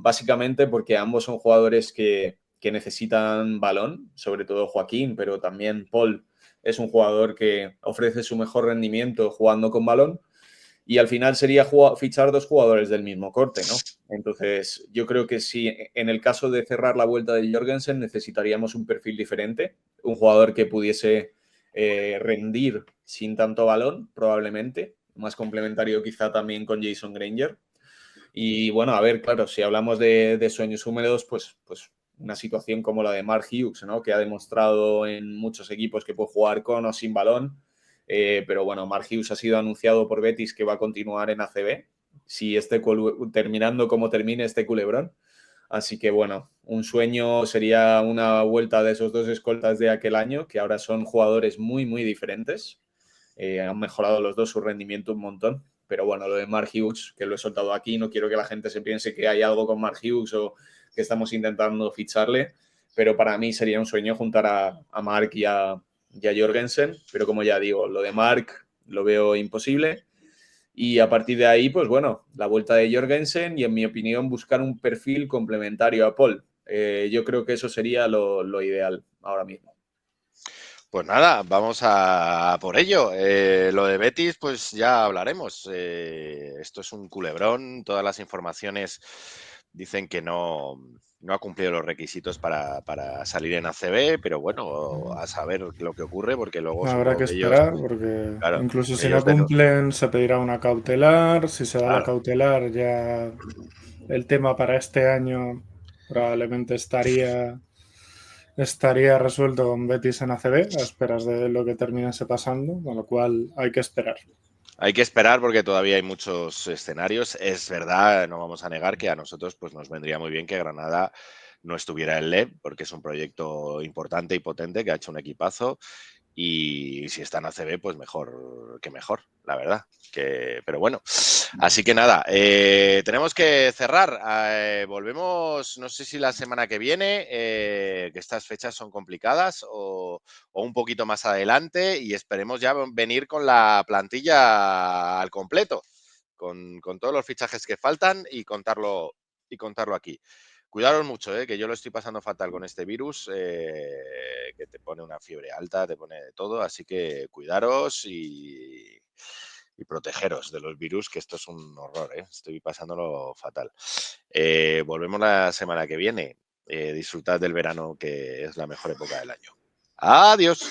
Básicamente porque ambos son jugadores que que necesitan balón, sobre todo Joaquín, pero también Paul es un jugador que ofrece su mejor rendimiento jugando con balón. Y al final sería fichar 2 jugadores del mismo corte, ¿no? Entonces, yo creo que sí, en el caso de cerrar la vuelta de Jorgensen, necesitaríamos un perfil diferente, un jugador que pudiese rendir sin tanto balón, probablemente, más complementario quizá también con Jason Granger. Y bueno, a ver, claro, si hablamos de sueños húmedos, pues una situación como la de Mark Hughes, ¿no? Que ha demostrado en muchos equipos que puede jugar con o sin balón. Pero bueno, Mark Hughes ha sido anunciado por Betis que va a continuar en ACB, si terminando como termine este culebrón. Así que bueno, un sueño sería una vuelta de esos 2 escoltas de aquel año, que ahora son jugadores muy, muy diferentes. Han mejorado los 2 su rendimiento un montón. Pero bueno, lo de Mark Hughes, que lo he soltado aquí, no quiero que la gente se piense que hay algo con Mark Hughes o que estamos intentando ficharle, pero para mí sería un sueño juntar a Mark y a Jorgensen, pero como ya digo, lo de Mark lo veo imposible. Y a partir de ahí, pues bueno, la vuelta de Jorgensen y, en mi opinión, buscar un perfil complementario a Paul. Yo creo que eso sería lo ideal ahora mismo. Pues nada, vamos a por ello. Lo de Betis, pues ya hablaremos. Esto es un culebrón. Todas las informaciones dicen que no ha cumplido los requisitos para salir en ACB, pero bueno, a saber lo que ocurre, porque luego Habrá supongo que que ellos, esperar, porque claro, incluso si no ellos cumplen, se pedirá una cautelar. Si se da la claro. cautelar, ya el tema para este año probablemente estaría resuelto con Betis en ACB, a esperas de lo que terminase pasando, con lo cual hay que esperar. Hay que esperar porque todavía hay muchos escenarios. Es verdad, no vamos a negar que a nosotros pues, nos vendría muy bien que Granada no estuviera en LEB, porque es un proyecto importante y potente que ha hecho un equipazo. Y si está en ACB, pues mejor que mejor, la verdad. Pero bueno, así que nada, tenemos que cerrar. Volvemos, no sé si la semana que viene, que estas fechas son complicadas, o un poquito más adelante, y esperemos ya venir con la plantilla al completo, con todos los fichajes que faltan y contarlo aquí. Cuidaros mucho, que yo lo estoy pasando fatal con este virus, que te pone una fiebre alta, te pone de todo, así que cuidaros y protegeros de los virus, que esto es un horror, estoy pasándolo fatal. Volvemos la semana que viene. Disfrutad del verano, que es la mejor época del año. Adiós.